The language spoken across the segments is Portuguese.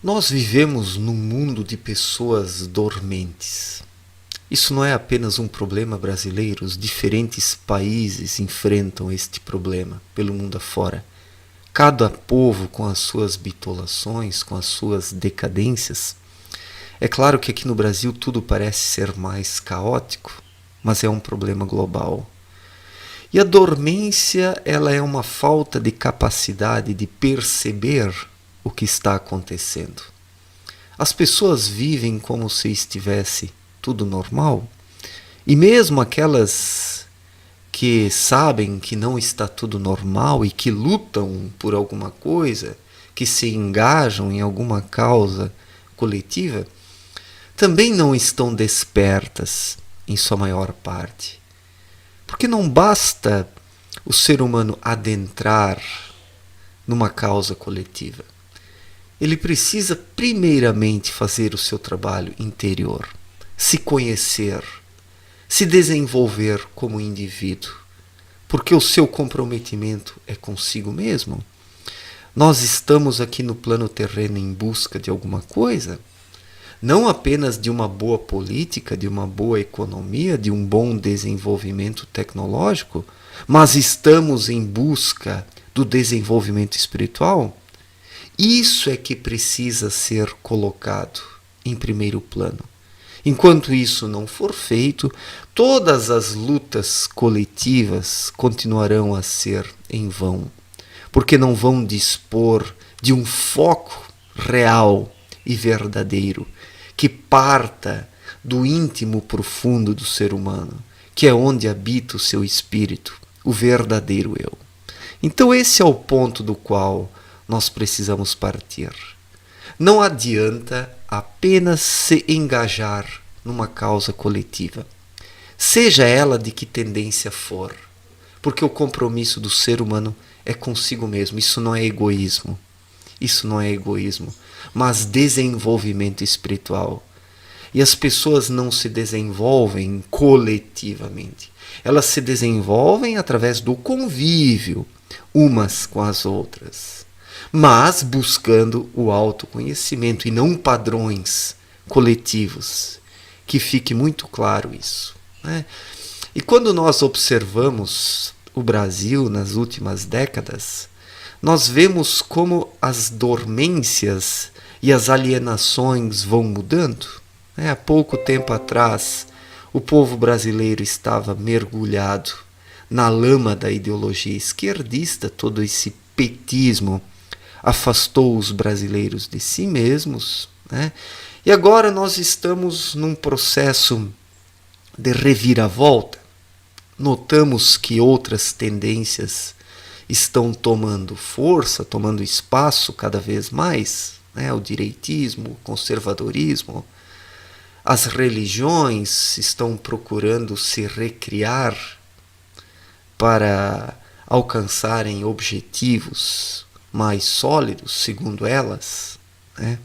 Nós vivemos num mundo de pessoas dormentes. Isso não é apenas um problema brasileiro, os diferentes países enfrentam este problema pelo mundo afora. Cada povo com as suas bitolações, com as suas decadências. É claro que aqui no Brasil tudo parece ser mais caótico, mas é um problema global. E a dormência, ela é uma falta de capacidade de perceber o que está acontecendo. As pessoas vivem como se estivesse tudo normal, e mesmo aquelas que sabem que não está tudo normal e que lutam por alguma coisa, que se engajam em alguma causa coletiva, também não estão despertas em sua maior parte. Porque não basta o ser humano adentrar numa causa coletiva. Ele precisa primeiramente fazer o seu trabalho interior, se conhecer, se desenvolver como indivíduo, porque o seu comprometimento é consigo mesmo. Nós estamos aqui no plano terreno em busca de alguma coisa, não apenas de uma boa política, de uma boa economia, de um bom desenvolvimento tecnológico, mas estamos em busca do desenvolvimento espiritual. Isso é que precisa ser colocado em primeiro plano. Enquanto isso não for feito, todas as lutas coletivas continuarão a ser em vão, porque não vão dispor de um foco real e verdadeiro que parta do íntimo profundo do ser humano, que é onde habita o seu espírito, o verdadeiro eu. Então esse é o ponto do qual nós precisamos partir. Não adianta apenas se engajar numa causa coletiva, seja ela de que tendência for, porque o compromisso do ser humano é consigo mesmo. Isso não é egoísmo. Isso não é egoísmo, mas desenvolvimento espiritual. E as pessoas não se desenvolvem coletivamente. Elas se desenvolvem através do convívio umas com as outras, mas buscando o autoconhecimento e não padrões coletivos. Que fique muito claro isso, né? E quando nós observamos o Brasil nas últimas décadas, nós vemos como as dormências e as alienações vão mudando. Há pouco tempo atrás, o povo brasileiro estava mergulhado na lama da ideologia esquerdista, todo esse petismo afastou os brasileiros de si mesmos, né? E agora nós estamos num processo de reviravolta. Notamos que outras tendências estão tomando força, tomando espaço cada vez mais, né? O direitismo, o conservadorismo, as religiões estão procurando se recriar para alcançarem objetivos mais sólidos, segundo elas, né?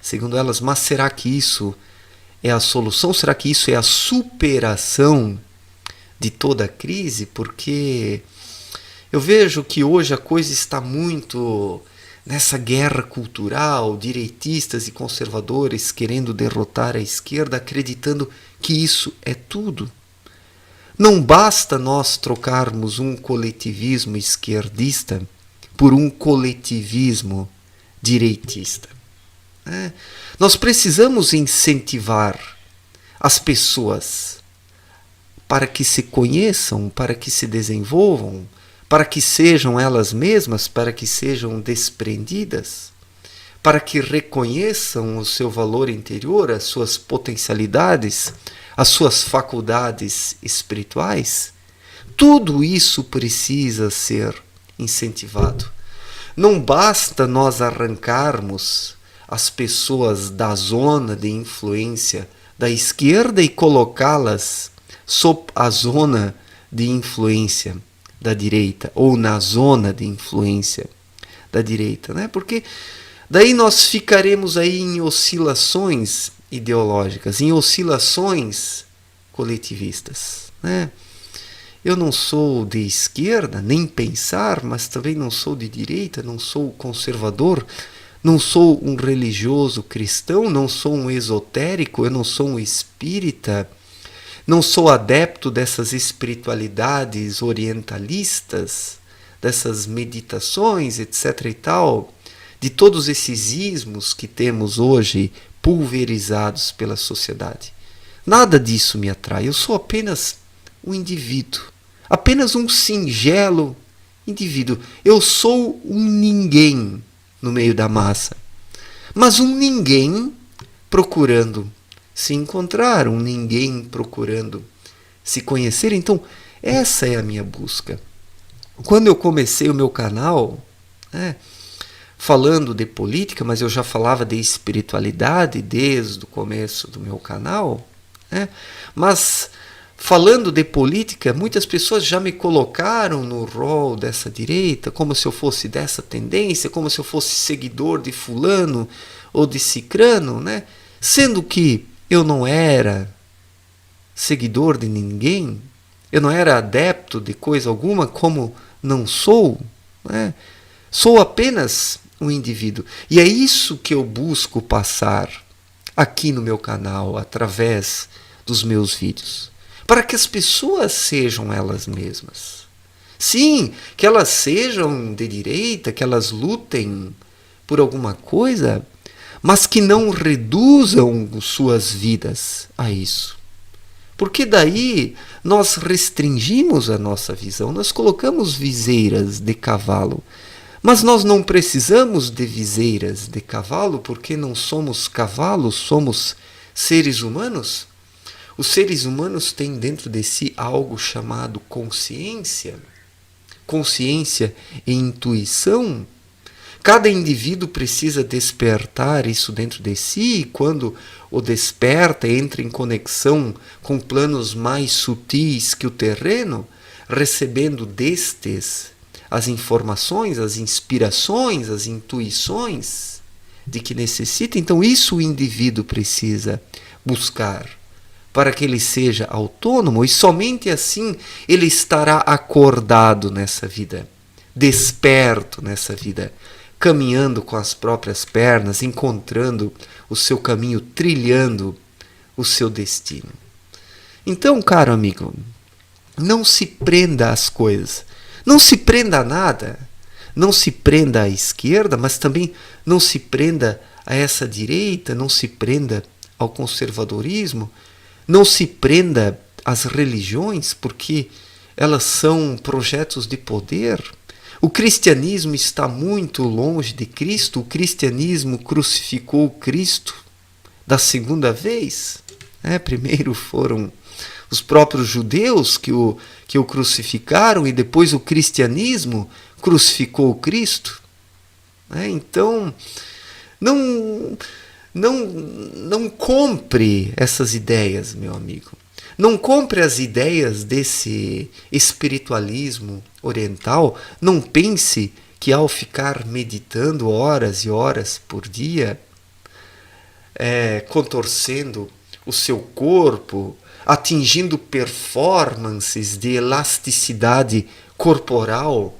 Segundo elas, mas será que isso é a solução? Será que isso é a superação de toda a crise? Porque eu vejo que hoje a coisa está muito nessa guerra cultural, direitistas e conservadores querendo derrotar a esquerda, acreditando que isso é tudo. Não basta nós trocarmos um coletivismo esquerdista por um coletivismo direitista. Nós precisamos incentivar as pessoas para que se conheçam, para que se desenvolvam, para que sejam elas mesmas, para que sejam desprendidas, para que reconheçam o seu valor interior, as suas potencialidades, as suas faculdades espirituais. Tudo isso precisa ser incentivado. Não basta nós arrancarmos as pessoas da zona de influência da esquerda e colocá-las sob a zona de influência da direita, ou na zona de influência da direita, né? Porque daí nós ficaremos aí em oscilações ideológicas, em oscilações coletivistas, né? Eu não sou de esquerda, nem pensar, mas também não sou de direita, não sou conservador. não sou um religioso cristão, não sou um esotérico, eu não sou um espírita, não sou adepto dessas espiritualidades orientalistas, dessas meditações, etc. e tal, de todos esses ismos que temos hoje pulverizados pela sociedade. Nada disso me atrai. Eu sou apenas um indivíduo, apenas um singelo indivíduo. Eu sou um ninguém no meio da massa, mas um ninguém procurando se encontrar, um ninguém procurando se conhecer. Então, essa é a minha busca. Quando eu comecei o meu canal, falando de política, mas eu já falava de espiritualidade desde o começo do meu canal, mas falando de política, muitas pessoas já me colocaram no rol dessa direita, como se eu fosse dessa tendência, como se eu fosse seguidor de fulano ou de cicrano, sendo que eu não era seguidor de ninguém, eu não era adepto de coisa alguma, como não sou, sou apenas um indivíduo. E é isso que eu busco passar aqui no meu canal, através dos meus vídeos, para que as pessoas sejam elas mesmas. Sim, que elas sejam de direita, que elas lutem por alguma coisa, mas que não reduzam suas vidas a isso. Porque daí nós restringimos a nossa visão, nós colocamos viseiras de cavalo, mas nós não precisamos de viseiras de cavalo, porque não somos cavalos, somos seres humanos. Os seres humanos têm dentro de si algo chamado consciência, consciência e intuição. Cada indivíduo precisa despertar isso dentro de si, e quando o desperta, entra em conexão com planos mais sutis que o terreno, recebendo destes as informações, as inspirações, as intuições de que necessita. Então isso o indivíduo precisa buscar, para que ele seja autônomo, e somente assim ele estará acordado nessa vida, desperto nessa vida, caminhando com as próprias pernas, encontrando o seu caminho, trilhando o seu destino. Então, caro amigo, não se prenda às coisas, não se prenda a nada, não se prenda à esquerda, mas também não se prenda a essa direita, não se prenda ao conservadorismo, não se prenda às religiões, porque elas são projetos de poder. O cristianismo está muito longe de Cristo. O cristianismo crucificou Cristo da segunda vez. Primeiro foram os próprios judeus que o crucificaram, e depois o cristianismo crucificou Cristo. Então, não compre essas ideias, meu amigo. Não compre as ideias desse espiritualismo oriental. Não pense que ao ficar meditando horas e horas por dia, contorcendo o seu corpo, atingindo performances de elasticidade corporal,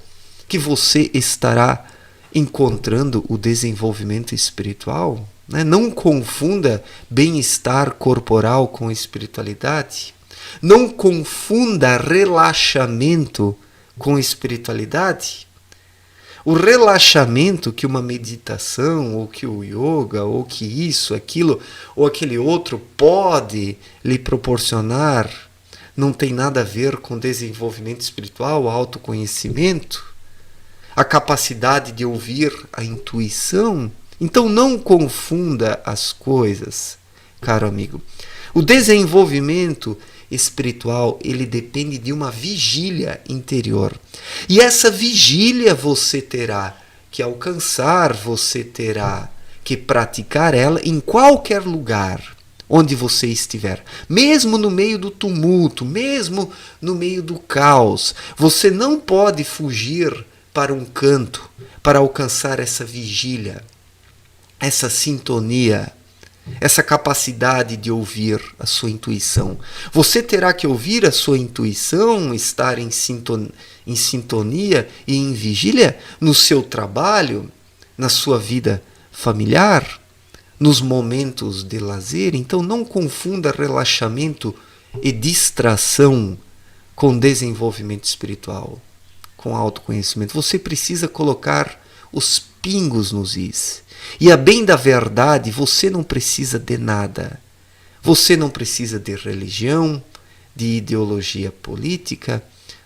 que você estará encontrando o desenvolvimento espiritual. Não confunda bem-estar corporal com espiritualidade. Não confunda relaxamento com espiritualidade. O relaxamento que uma meditação, ou que o yoga, ou que isso, aquilo, ou aquele outro pode lhe proporcionar, não tem nada a ver com desenvolvimento espiritual, autoconhecimento, a capacidade de ouvir a intuição. Então não confunda as coisas, caro amigo. O desenvolvimento espiritual, ele depende de uma vigília interior. E essa vigília você terá que alcançar, você terá que praticar ela em qualquer lugar onde você estiver. Mesmo no meio do tumulto, mesmo no meio do caos. Você não pode fugir para um canto para alcançar essa vigília, essa sintonia, essa capacidade de ouvir a sua intuição. Você terá que ouvir a sua intuição, estar em sintonia e em vigília no seu trabalho, na sua vida familiar, nos momentos de lazer. Então não confunda relaxamento e distração com desenvolvimento espiritual, com autoconhecimento. Você precisa colocar os pingos nos is. E a bem da verdade, você não precisa de nada. Você não precisa de religião, de ideologia política,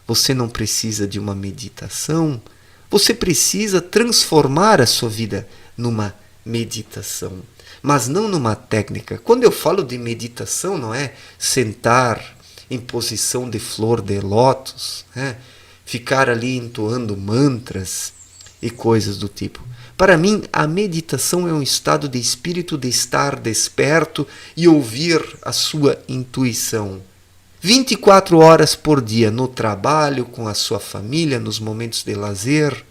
você não precisa de uma meditação. Você precisa transformar a sua vida numa meditação, mas não numa técnica. Quando eu falo de meditação, não é sentar em posição de flor de lótus, né? Ficar ali entoando mantras e coisas do tipo. Para mim, a meditação é um estado de espírito de estar desperto e ouvir a sua intuição. 24 horas por dia, no trabalho, com a sua família, nos momentos de lazer,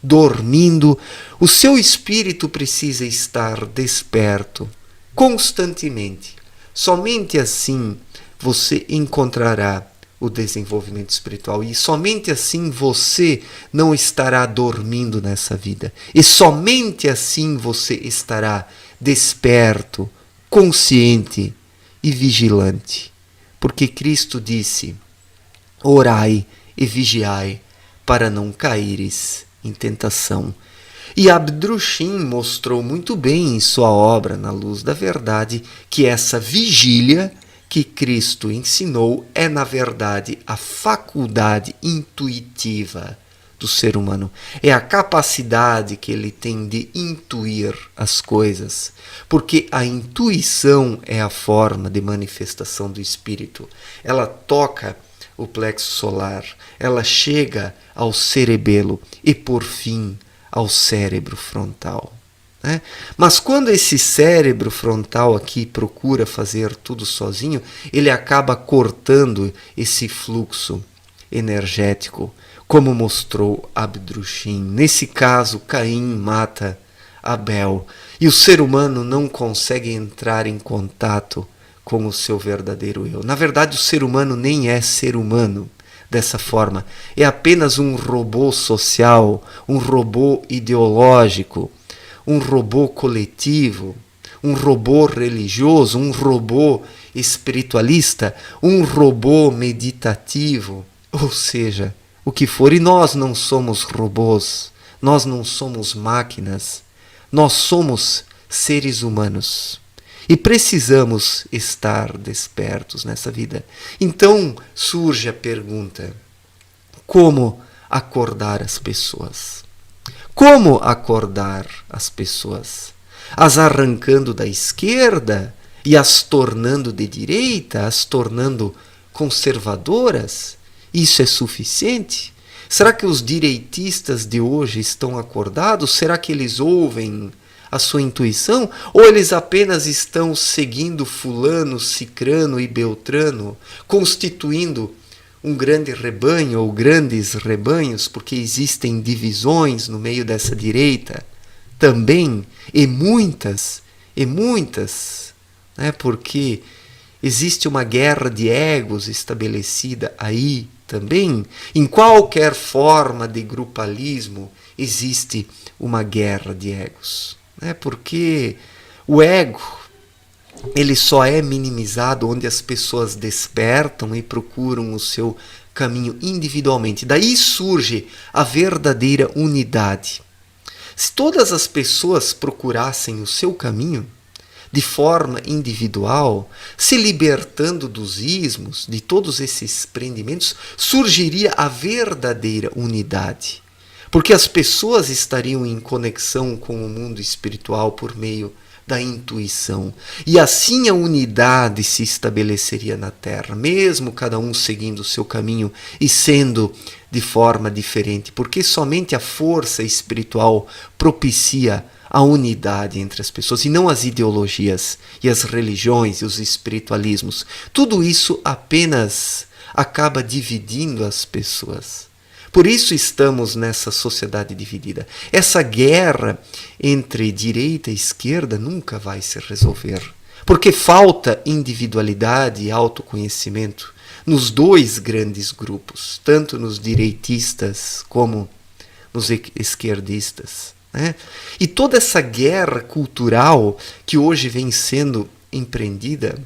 dormindo, o seu espírito precisa estar desperto constantemente. Somente assim você encontrará o desenvolvimento espiritual e somente assim você não estará dormindo nessa vida. E somente assim você estará desperto, consciente e vigilante. Porque Cristo disse: orai e vigiai para não caíres em tentação. E Abdrushim mostrou muito bem em sua obra, Na Luz da Verdade, que essa vigília que Cristo ensinou é, na verdade, a faculdade intuitiva do ser humano. É a capacidade que ele tem de intuir as coisas, porque a intuição é a forma de manifestação do Espírito. Ela toca o plexo solar, ela chega ao cerebelo e, por fim, ao cérebro frontal. Mas quando esse cérebro frontal aqui procura fazer tudo sozinho, ele acaba cortando esse fluxo energético, como mostrou Abdrushim. Nesse caso, Caim mata Abel e o ser humano não consegue entrar em contato com o seu verdadeiro eu. Na verdade, o ser humano nem é ser humano dessa forma. É apenas um robô social, um robô ideológico, um robô coletivo, um robô religioso, um robô espiritualista, um robô meditativo, ou seja, o que for. E nós não somos robôs, nós não somos máquinas, nós somos seres humanos. E precisamos estar despertos nessa vida. Então surge a pergunta: como acordar as pessoas? Como acordar as pessoas? As arrancando da esquerda e as tornando de direita, as tornando conservadoras? Isso é suficiente? Será que os direitistas de hoje estão acordados? Será que eles ouvem a sua intuição? Ou eles apenas estão seguindo fulano, cicrano e beltrano, constituindo um grande rebanho ou grandes rebanhos, porque existem divisões no meio dessa direita também, e muitas, porque existe uma guerra de egos estabelecida aí também. Em qualquer forma de grupalismo existe uma guerra de egos, porque o ego ele só é minimizado onde as pessoas despertam e procuram o seu caminho individualmente. Daí surge a verdadeira unidade. Se todas as pessoas procurassem o seu caminho de forma individual, se libertando dos ismos, de todos esses prendimentos, surgiria a verdadeira unidade. Porque as pessoas estariam em conexão com o mundo espiritual por meio da intuição. E assim a unidade se estabeleceria na Terra, mesmo cada um seguindo o seu caminho e sendo de forma diferente, porque somente a força espiritual propicia a unidade entre as pessoas, e não as ideologias e as religiões e os espiritualismos. Tudo isso apenas acaba dividindo as pessoas. Por isso estamos nessa sociedade dividida. Essa guerra entre direita e esquerda nunca vai se resolver, porque falta individualidade e autoconhecimento nos dois grandes grupos, tanto nos direitistas como nos esquerdistas. né? E toda essa guerra cultural que hoje vem sendo empreendida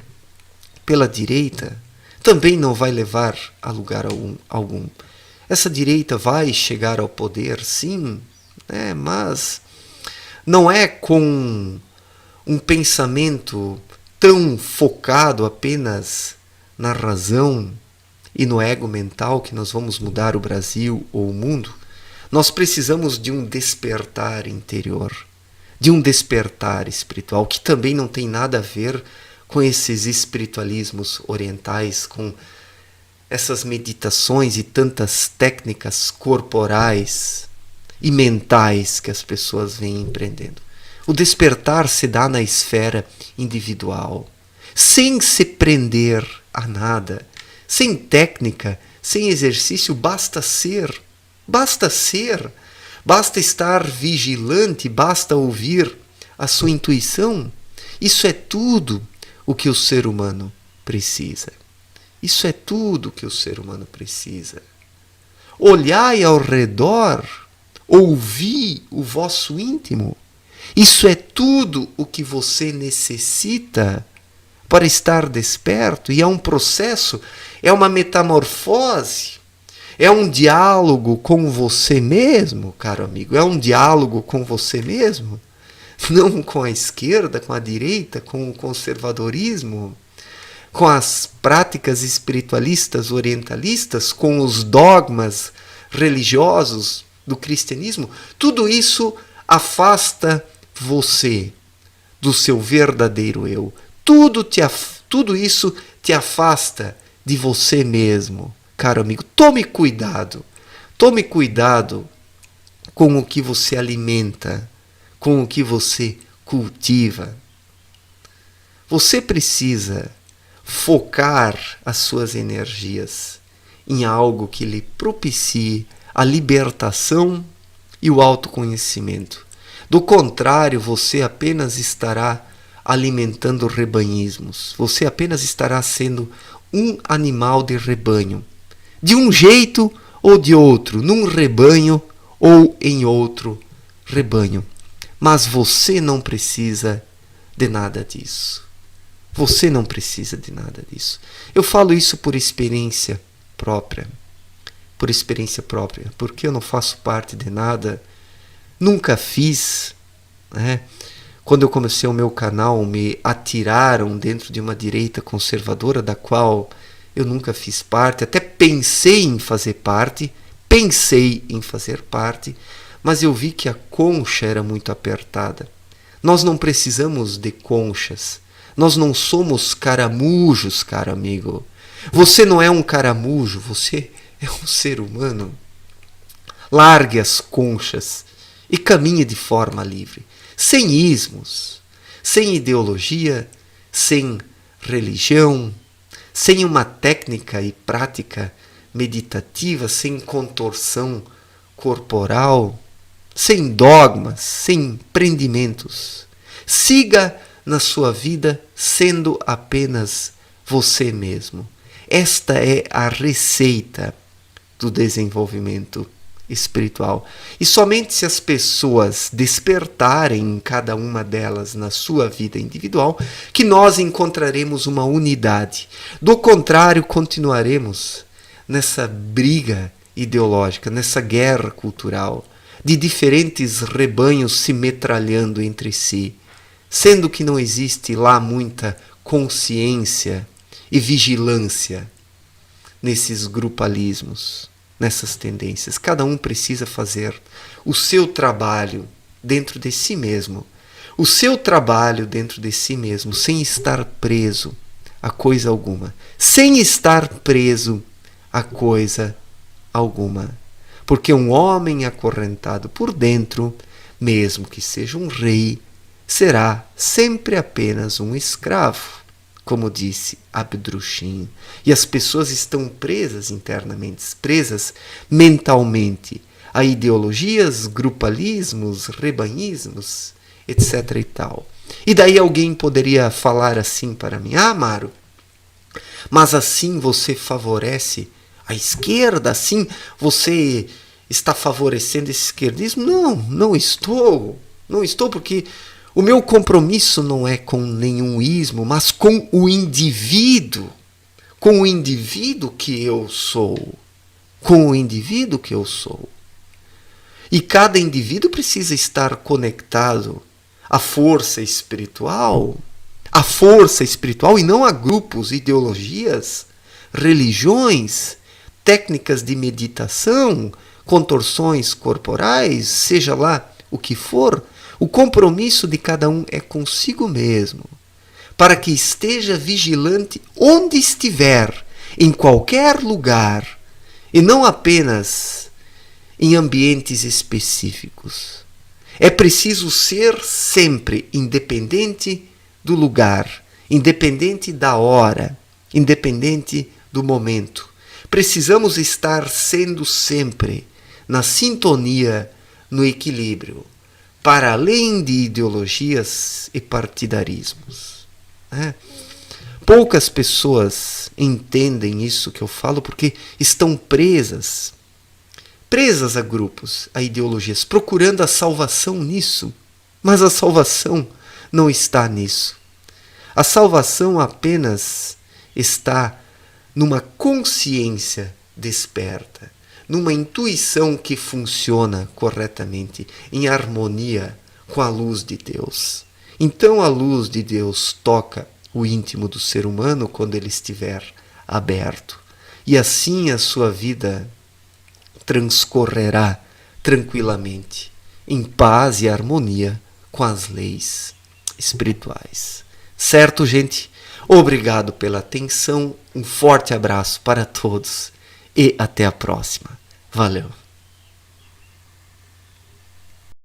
pela direita também não vai levar a lugar algum. Essa direita vai chegar ao poder, sim, né? Mas não é com um pensamento tão focado apenas na razão e no ego mental que nós vamos mudar o Brasil ou o mundo. Nós precisamos de um despertar interior, de um despertar espiritual, que também não tem nada a ver com esses espiritualismos orientais, com essas meditações e tantas técnicas corporais e mentais que as pessoas vêm empreendendo. O despertar se dá na esfera individual, sem se prender a nada, sem técnica, sem exercício, basta ser. Basta ser, basta estar vigilante, basta ouvir a sua intuição. Isso é tudo o que o ser humano precisa. Isso é tudo o que o ser humano precisa. Olhai ao redor, ouvi o vosso íntimo. Isso é tudo o que você necessita para estar desperto. E é um processo, é uma metamorfose. É um diálogo com você mesmo, caro amigo. É um diálogo com você mesmo. Não com a esquerda, com a direita, com o conservadorismo, com as práticas espiritualistas orientalistas, com os dogmas religiosos do cristianismo. Tudo isso afasta você do seu verdadeiro eu. Tudo isso te afasta de você mesmo. Caro amigo, tome cuidado com o que você alimenta, com o que você cultiva. Você precisa focar as suas energias em algo que lhe propicie a libertação e o autoconhecimento. Do contrário, você apenas estará alimentando rebanhismos. Você apenas estará sendo um animal de rebanho. De um jeito ou de outro, num rebanho ou em outro rebanho. Mas você não precisa de nada disso. Você não precisa de nada disso. Eu falo isso por experiência própria. Por experiência própria. Porque eu não faço parte de nada. Nunca fiz, né? Quando eu comecei o meu canal, me atiraram dentro de uma direita conservadora da qual eu nunca fiz parte, até pensei em fazer parte, mas eu vi que a concha era muito apertada. Nós não precisamos de conchas. Nós não somos caramujos, caro amigo. Você não é um caramujo, você é um ser humano. Largue as conchas e caminhe de forma livre, sem ismos, sem ideologia, sem religião, sem uma técnica e prática meditativa, sem contorção corporal, sem dogmas, sem prendimentos. Siga na sua vida sendo apenas você mesmo. Esta é a receita do desenvolvimento espiritual. E somente se as pessoas despertarem, cada uma delas na sua vida individual, que nós encontraremos uma unidade. Do contrário, continuaremos nessa briga ideológica, nessa guerra cultural, de diferentes rebanhos se metralhando entre si, sendo que não existe lá muita consciência e vigilância nesses grupalismos, nessas tendências. Cada um precisa fazer o seu trabalho dentro de si mesmo. O seu trabalho dentro de si mesmo, sem estar preso a coisa alguma. Sem estar preso a coisa alguma. Porque um homem acorrentado por dentro, mesmo que seja um rei, será sempre apenas um escravo, como disse Abdrushim. E as pessoas estão presas internamente, presas mentalmente a ideologias, grupalismos, rebanhismos, etc. e tal. E daí alguém poderia falar assim para mim: ah, Amaro, mas assim você favorece a esquerda, assim você está favorecendo esse esquerdismo? Não, não estou. Não estou, porque o meu compromisso não é com nenhum ismo, mas com o indivíduo. Com o indivíduo que eu sou. Com o indivíduo que eu sou. E cada indivíduo precisa estar conectado à força espiritual. À força espiritual e não a grupos, ideologias, religiões, técnicas de meditação, contorções corporais, seja lá o que for. O compromisso de cada um é consigo mesmo, para que esteja vigilante onde estiver, em qualquer lugar, e não apenas em ambientes específicos. É preciso ser sempre independente do lugar, independente da hora, independente do momento. Precisamos estar sendo sempre na sintonia, no equilíbrio, para além de ideologias e partidarismos. Poucas pessoas entendem isso que eu falo porque estão presas a grupos, a ideologias, procurando a salvação nisso. Mas a salvação não está nisso. A salvação apenas está numa consciência desperta, numa intuição que funciona corretamente, em harmonia com a luz de Deus. Então a luz de Deus toca o íntimo do ser humano quando ele estiver aberto. E assim a sua vida transcorrerá tranquilamente, em paz e harmonia com as leis espirituais. Certo, gente? Obrigado pela atenção, um forte abraço para todos e até a próxima. Valeu!